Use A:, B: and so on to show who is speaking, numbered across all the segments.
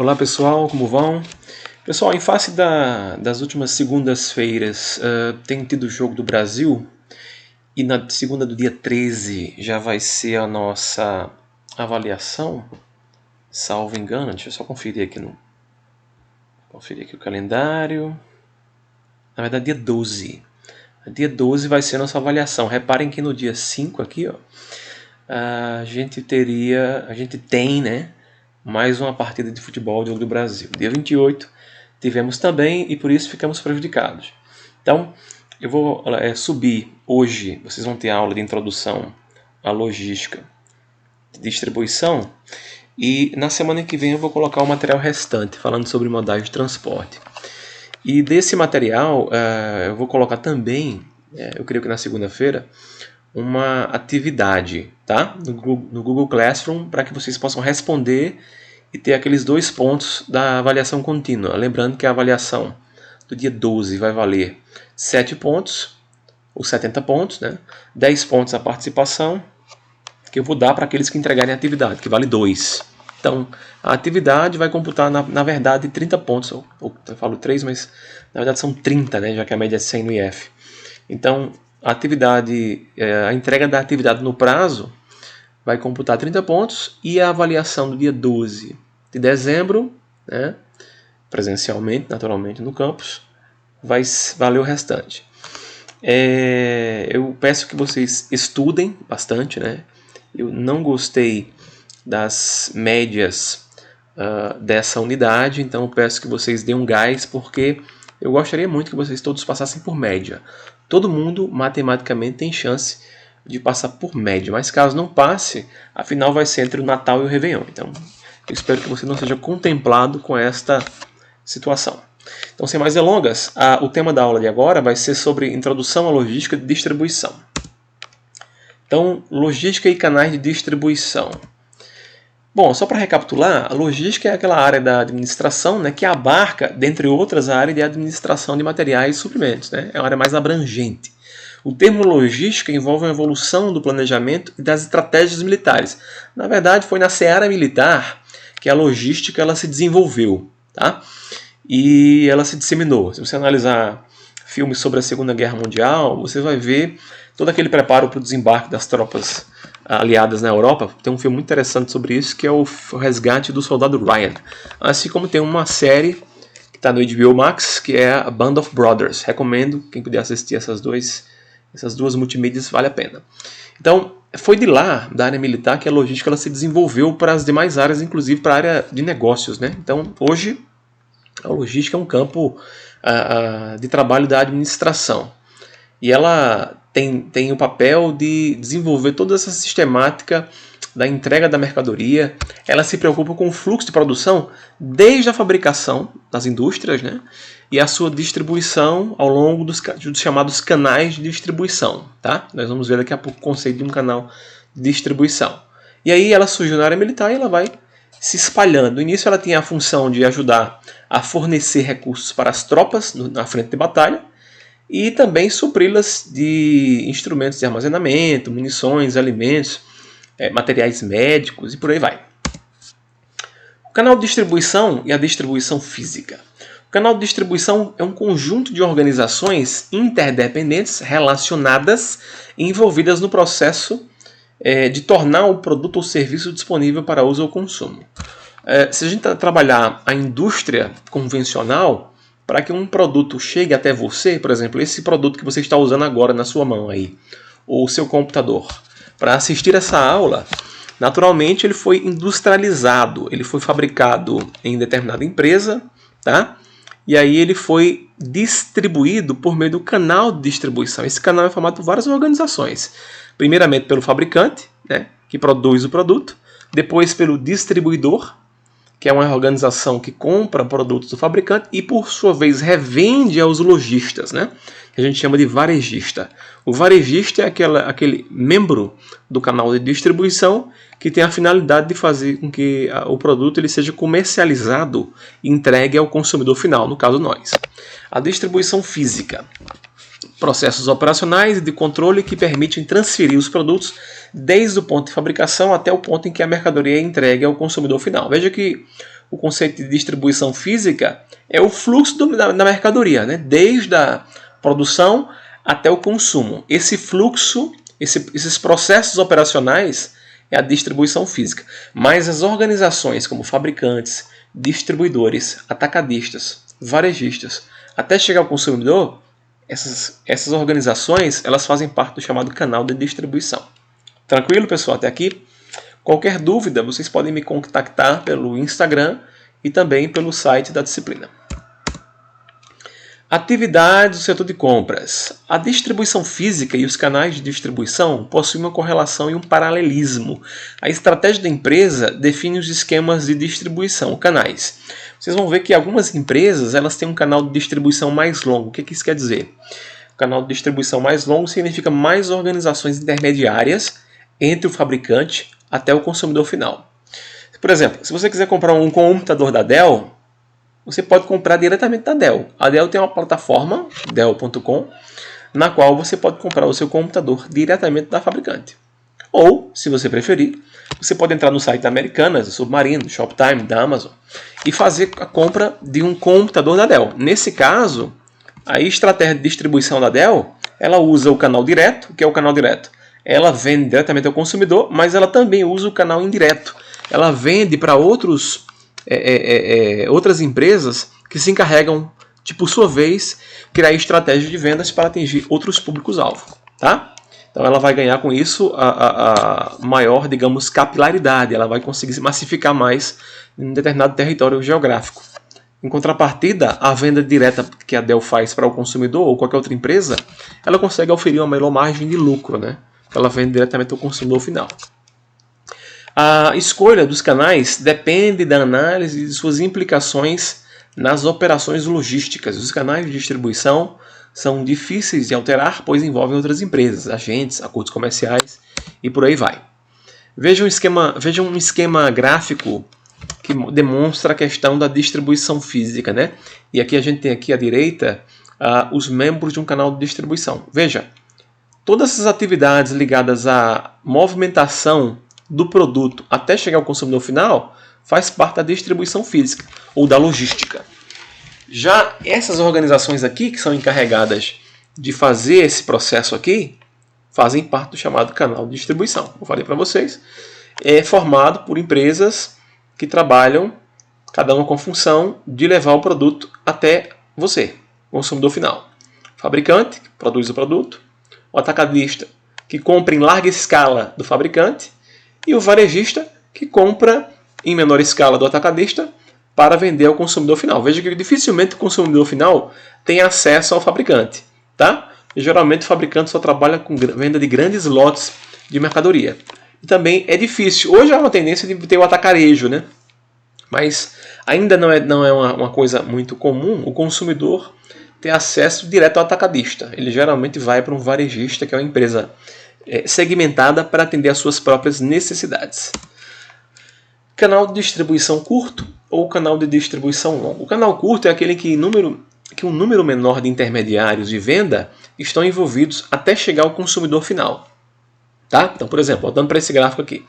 A: Olá pessoal, como vão? Pessoal, em face das últimas segundas-feiras tem tido o jogo do Brasil e na segunda do dia 13 já vai ser a nossa avaliação, salvo engano. Deixa eu só conferir aqui o calendário. Na verdade, dia 12. Dia 12 vai ser a nossa avaliação. Reparem que no dia 5 aqui, ó, a gente tem, né, mais uma partida de futebol do Jogo do Brasil. Dia 28 tivemos também e por isso ficamos prejudicados. Então, eu vou subir hoje, vocês vão ter aula de introdução à logística de distribuição e na semana que vem eu vou colocar o material restante, falando sobre modais de transporte. E desse material eu vou colocar também, eu creio que na segunda-feira, uma atividade, tá? no Google Classroom, para que vocês possam responder e ter aqueles 2 pontos da avaliação contínua. Lembrando que a avaliação do dia 12 vai valer 7 pontos, ou 70 pontos, né? 10 pontos a participação, que eu vou dar para aqueles que entregarem a atividade, que vale 2. Então, a atividade vai computar, na verdade, 30 pontos. Eu falo 3, mas na verdade são 30, né? Já que a média é 100 no IF. Então, a entrega da atividade no prazo vai computar 30 pontos e a avaliação do dia 12 de dezembro, né, presencialmente, naturalmente, no campus, vai valer o restante. Eu peço que vocês estudem bastante, né? Eu não gostei das médias dessa unidade, então eu peço que vocês deem um gás, porque eu gostaria muito que vocês todos passassem por média. Todo mundo, matematicamente, tem chance de passar por média, mas caso não passe, a final vai ser entre o Natal e o Réveillon. Então, eu espero que você não seja contemplado com esta situação. Então, sem mais delongas, o tema da aula de agora vai ser sobre introdução à logística de distribuição. Então, logística e canais de distribuição. Bom, só para recapitular, a logística é aquela área da administração, né, que abarca, dentre outras, a área de administração de materiais e suprimentos, né? É uma área mais abrangente. O termo logística envolve a evolução do planejamento e das estratégias militares. Na verdade, foi na seara militar que a logística ela se desenvolveu, tá? E ela se disseminou. Se você analisar filmes sobre a Segunda Guerra Mundial, você vai ver todo aquele preparo para o desembarque das tropas aliadas na Europa. Tem um filme muito interessante sobre isso, que é o Resgate do Soldado Ryan. Assim como tem uma série que está no HBO Max, que é a Band of Brothers. Recomendo, quem puder assistir essas duas multimídias, vale a pena. Então, foi de lá, da área militar, que a logística ela se desenvolveu para as demais áreas, inclusive para a área de negócios, né? Então, hoje, a logística é um campo de trabalho da administração. E ela tem o papel de desenvolver toda essa sistemática da entrega da mercadoria. Ela se preocupa com o fluxo de produção desde a fabricação das indústrias, né, e a sua distribuição ao longo dos chamados canais de distribuição. Tá? Nós vamos ver daqui a pouco o conceito de um canal de distribuição. E aí ela surgiu na área militar e ela vai se espalhando. No início ela tinha a função de ajudar a fornecer recursos para as tropas na frente de batalha, e também supri-las de instrumentos de armazenamento, munições, alimentos, materiais médicos e por aí vai. O canal de distribuição e a distribuição física. O canal de distribuição é um conjunto de organizações interdependentes relacionadas e envolvidas no processo de tornar o produto ou serviço disponível para uso ou consumo. Se a gente trabalhar a indústria convencional, para que um produto chegue até você, por exemplo, esse produto que você está usando agora na sua mão aí, ou o seu computador, para assistir essa aula, naturalmente ele foi industrializado, ele foi fabricado em determinada empresa, tá? E aí ele foi distribuído por meio do canal de distribuição. Esse canal é formado por várias organizações. Primeiramente pelo fabricante, né, que produz o produto, depois pelo distribuidor, que é uma organização que compra produtos do fabricante e, por sua vez, revende aos lojistas, né? Que a gente chama de varejista. O varejista é aquele membro do canal de distribuição que tem a finalidade de fazer com que o produto ele seja comercializado e entregue ao consumidor final, no caso nós. A distribuição física. Processos operacionais e de controle que permitem transferir os produtos desde o ponto de fabricação até o ponto em que a mercadoria é entregue ao consumidor final. Veja que o conceito de distribuição física é o fluxo da mercadoria, né? Desde a produção até o consumo. Esse fluxo, esses processos operacionais é a distribuição física. Mas as organizações como fabricantes, distribuidores, atacadistas, varejistas, até chegar ao consumidor, essas organizações elas fazem parte do chamado canal de distribuição. Tranquilo, pessoal? Até aqui? Qualquer dúvida, vocês podem me contactar pelo Instagram e também pelo site da disciplina. Atividades do setor de compras. A distribuição física e os canais de distribuição possuem uma correlação e um paralelismo. A estratégia da empresa define os esquemas de distribuição, canais. Vocês vão ver que algumas empresas elas têm um canal de distribuição mais longo. O que isso quer dizer? O canal de distribuição mais longo significa mais organizações intermediárias entre o fabricante até o consumidor final. Por exemplo, se você quiser comprar um computador da Dell, você pode comprar diretamente da Dell. A Dell tem uma plataforma, Dell.com, na qual você pode comprar o seu computador diretamente da fabricante. Ou, se você preferir, você pode entrar no site da Americanas, do Submarino, do Shoptime, da Amazon, e fazer a compra de um computador da Dell. Nesse caso, a estratégia de distribuição da Dell, ela usa o canal direto. O que é o canal direto? Ela vende diretamente ao consumidor, mas ela também usa o canal indireto. Ela vende para outras empresas que se encarregam de, por sua vez, criar estratégias de vendas para atingir outros públicos-alvo. Tá? Então ela vai ganhar com isso a maior, digamos, capilaridade. Ela vai conseguir se massificar mais em um determinado território geográfico. Em contrapartida, a venda direta que a Dell faz para o consumidor ou qualquer outra empresa, ela consegue oferir uma melhor margem de lucro, né? Ela vende diretamente ao consumidor final. A escolha dos canais depende da análise de suas implicações nas operações logísticas. Os canais de distribuição são difíceis de alterar, pois envolvem outras empresas, agentes, acordos comerciais e por aí vai. Veja um esquema gráfico que demonstra a questão da distribuição física, né? E aqui a gente tem aqui à direita os membros de um canal de distribuição. Veja, todas essas atividades ligadas à movimentação do produto até chegar ao consumidor final faz parte da distribuição física ou da logística. Já essas organizações aqui, que são encarregadas de fazer esse processo aqui, fazem parte do chamado canal de distribuição. Como eu falei para vocês, é formado por empresas que trabalham, cada uma com função de levar o produto até você, consumidor final. O fabricante, que produz o produto, o atacadista, que compra em larga escala do fabricante, e o varejista, que compra em menor escala do atacadista para vender ao consumidor final. Veja que dificilmente o consumidor final tem acesso ao fabricante. Tá? E, geralmente o fabricante só trabalha com venda de grandes lotes de mercadoria. E também é difícil. Hoje há uma tendência de ter o atacarejo, né? Mas ainda não é uma coisa muito comum o consumidor ter acesso direto ao atacadista. Ele geralmente vai para um varejista, que é uma empresa segmentada para atender às suas próprias necessidades. Canal de distribuição curto ou canal de distribuição longo. O canal curto é aquele que um número menor de intermediários de venda estão envolvidos até chegar ao consumidor final. Tá? Então, por exemplo, voltando para esse gráfico aqui.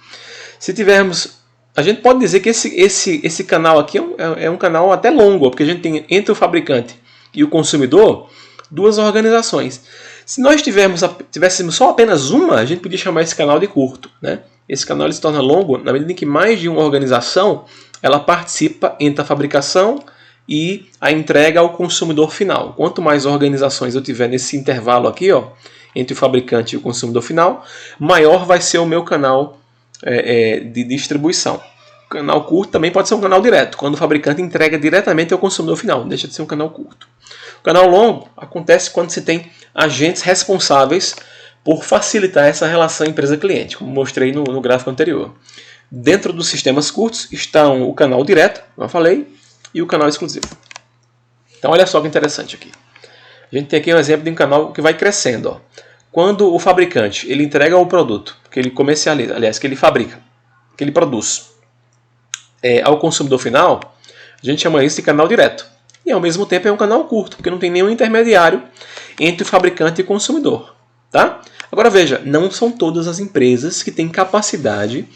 A: Se tivermos, a gente pode dizer que esse canal aqui é um canal até longo, porque a gente tem entre o fabricante e o consumidor duas organizações. Se nós tivéssemos só apenas uma, a gente podia chamar esse canal de curto, né? Esse canal ele se torna longo na medida em que mais de uma organização ela participa entre a fabricação e a entrega ao consumidor final. Quanto mais organizações eu tiver nesse intervalo aqui, ó, entre o fabricante e o consumidor final, maior vai ser o meu canal de distribuição. O canal curto também pode ser um canal direto, quando o fabricante entrega diretamente ao consumidor final, deixa de ser um canal curto. O canal longo acontece quando se tem agentes responsáveis por facilitar essa relação empresa-cliente, como mostrei no gráfico anterior. Dentro dos sistemas curtos estão o canal direto, como eu falei, e o canal exclusivo. Então olha só que interessante aqui. A gente tem aqui um exemplo de um canal que vai crescendo. Ó. Quando o fabricante ele entrega o produto que ele comercializa, aliás, que ele fabrica, que ele produz, ao consumidor final, a gente chama isso de canal direto. E ao mesmo tempo é um canal curto, porque não tem nenhum intermediário entre o fabricante e o consumidor. Tá? Agora veja, não são todas as empresas que têm capacidade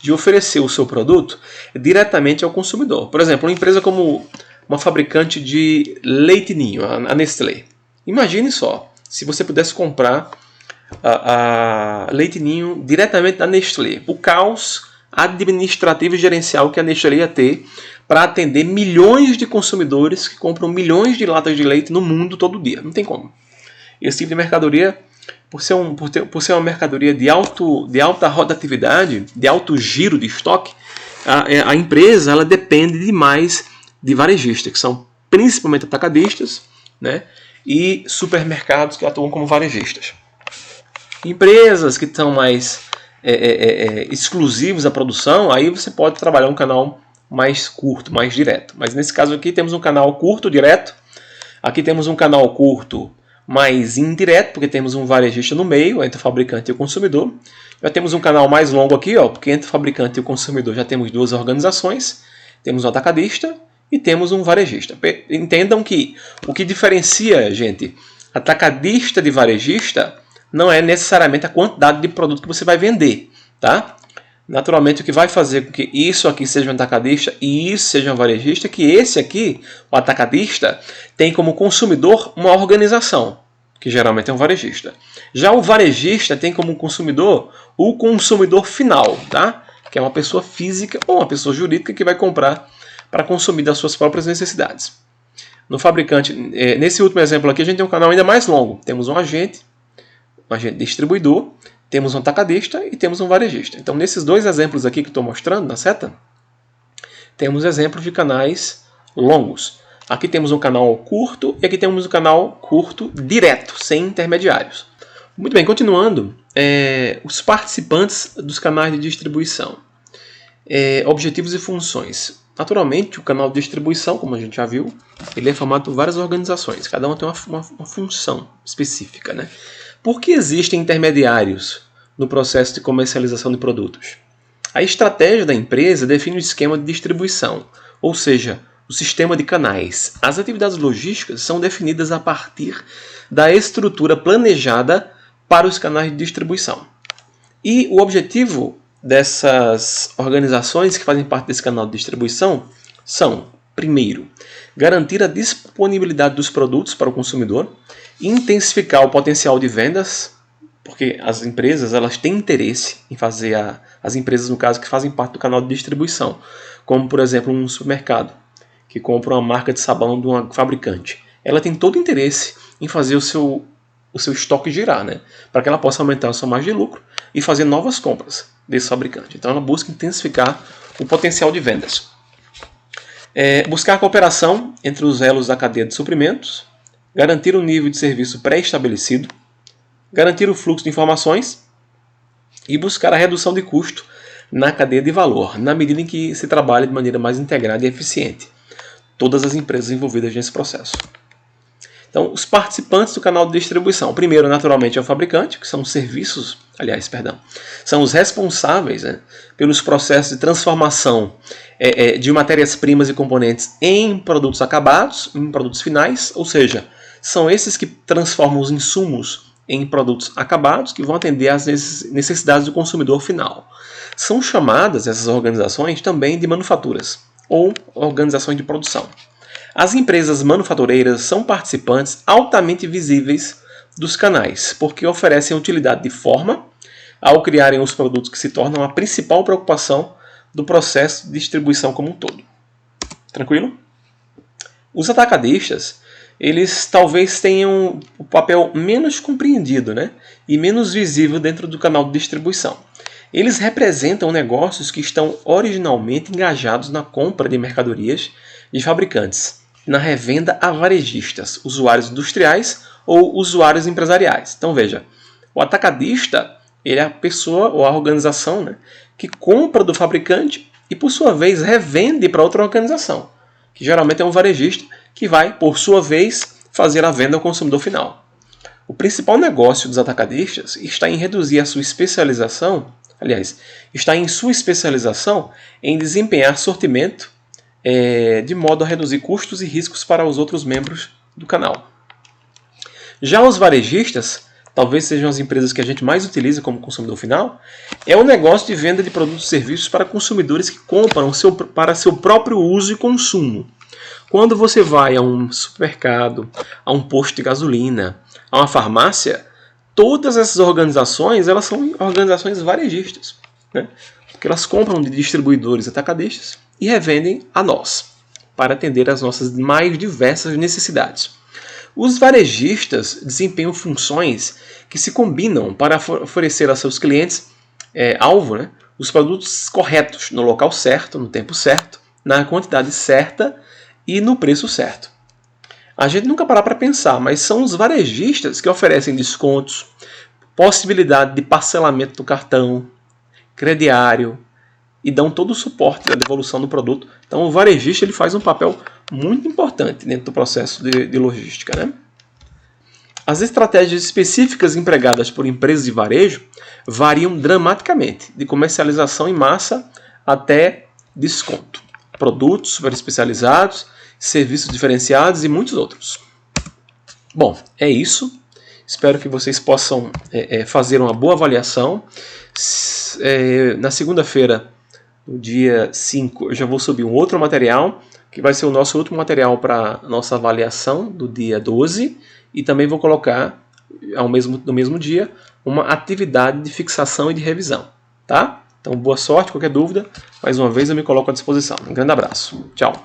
A: de oferecer o seu produto diretamente ao consumidor. Por exemplo, uma empresa como uma fabricante de leite ninho, a Nestlé. Imagine só, se você pudesse comprar a leite ninho diretamente da Nestlé. O caos administrativo e gerencial que a Nestlé ia ter para atender milhões de consumidores que compram milhões de latas de leite no mundo todo dia. Não tem como. Esse tipo de mercadoria, por ser uma mercadoria de alta rotatividade, de alto giro de estoque, a empresa ela depende demais de varejistas, que são principalmente atacadistas, né, e supermercados que atuam como varejistas. Empresas que estão mais exclusivos à produção, aí você pode trabalhar um canal mais curto, mais direto. Mas nesse caso aqui temos um canal curto, direto. Aqui temos um canal curto mais indireto, porque temos um varejista no meio, entre o fabricante e o consumidor. Já temos um canal mais longo aqui, porque entre o fabricante e o consumidor já temos duas organizações. Temos um atacadista e temos um varejista. Entendam que o que diferencia, gente, atacadista de varejista não é necessariamente a quantidade de produto que você vai vender, tá? Naturalmente, o que vai fazer com que isso aqui seja um atacadista e isso seja um varejista é que esse aqui, o atacadista, tem como consumidor uma organização, que geralmente é um varejista. Já o varejista tem como consumidor o consumidor final, tá? Que é uma pessoa física ou uma pessoa jurídica que vai comprar para consumir das suas próprias necessidades. No fabricante, nesse último exemplo aqui, a gente tem um canal ainda mais longo. Temos um agente distribuidor, temos um atacadista e temos um varejista. Então, nesses dois exemplos aqui que estou mostrando na seta, temos exemplos de canais longos. Aqui temos um canal curto e aqui temos um canal curto direto, sem intermediários. Muito bem, continuando, os participantes dos canais de distribuição. Objetivos e funções. Naturalmente, o canal de distribuição, como a gente já viu, ele é formado por várias organizações. Cada uma tem uma função específica, né? Por que existem intermediários no processo de comercialização de produtos? A estratégia da empresa define o esquema de distribuição, ou seja, o sistema de canais. As atividades logísticas são definidas a partir da estrutura planejada para os canais de distribuição. E o objetivo dessas organizações que fazem parte desse canal de distribuição são, primeiro, garantir a disponibilidade dos produtos para o consumidor, intensificar o potencial de vendas, porque as empresas elas têm interesse em fazer, as empresas no caso que fazem parte do canal de distribuição, como por exemplo um supermercado que compra uma marca de sabão de uma fabricante. Ela tem todo o interesse em fazer o seu estoque girar, né? Para que ela possa aumentar a sua margem de lucro e fazer novas compras desse fabricante. Então ela busca intensificar o potencial de vendas. Buscar a cooperação entre os elos da cadeia de suprimentos, garantir um nível de serviço pré-estabelecido, garantir o fluxo de informações e buscar a redução de custo na cadeia de valor, na medida em que se trabalha de maneira mais integrada e eficiente. Todas as empresas envolvidas nesse processo. Então, os participantes do canal de distribuição. O primeiro, naturalmente, é o fabricante, que são os serviços, são os responsáveis, né, pelos processos de transformação de matérias-primas e componentes em produtos acabados, em produtos finais, ou seja, são esses que transformam os insumos em produtos acabados que vão atender às necessidades do consumidor final. São chamadas, essas organizações, também de manufaturas ou organizações de produção. As empresas manufatureiras são participantes altamente visíveis dos canais, porque oferecem utilidade de forma ao criarem os produtos que se tornam a principal preocupação do processo de distribuição como um todo. Tranquilo? Os atacadistas, eles talvez tenham o papel menos compreendido, né, e menos visível dentro do canal de distribuição. Eles representam negócios que estão originalmente engajados na compra de mercadorias de fabricantes, na revenda a varejistas, usuários industriais ou usuários empresariais. Então veja, o atacadista ele é a pessoa ou a organização, né, que compra do fabricante e por sua vez revende para outra organização, que geralmente é um varejista que vai, por sua vez, fazer a venda ao consumidor final. O principal negócio dos atacadistas está em reduzir a sua especialização, está em sua especialização em desempenhar sortimento de modo a reduzir custos e riscos para os outros membros do canal. Já os varejistas talvez sejam as empresas que a gente mais utiliza como consumidor final, é o negócio de venda de produtos e serviços para consumidores que compram para seu próprio uso e consumo. Quando você vai a um supermercado, a um posto de gasolina, a uma farmácia, todas essas organizações, elas são organizações varejistas, né? Porque elas compram de distribuidores atacadistas e revendem a nós, para atender às nossas mais diversas necessidades. Os varejistas desempenham funções que se combinam para oferecer a seus clientes alvo, né, os produtos corretos, no local certo, no tempo certo, na quantidade certa e no preço certo. A gente nunca para pensar, mas são os varejistas que oferecem descontos, possibilidade de parcelamento do cartão, crediário, e dão todo o suporte da devolução do produto. Então o varejista ele faz um papel muito importante dentro do processo de logística, né? As estratégias específicas empregadas por empresas de varejo variam dramaticamente, de comercialização em massa até desconto. Produtos super especializados, serviços diferenciados e muitos outros. Bom, é isso. Espero que vocês possam fazer uma boa avaliação. Na segunda-feira, no dia 5, eu já vou subir um outro material, que vai ser o nosso último material para nossa avaliação do dia 12, e também vou colocar, no mesmo dia, uma atividade de fixação e de revisão. Tá? Então, boa sorte, qualquer dúvida, mais uma vez eu me coloco à disposição. Um grande abraço. Tchau.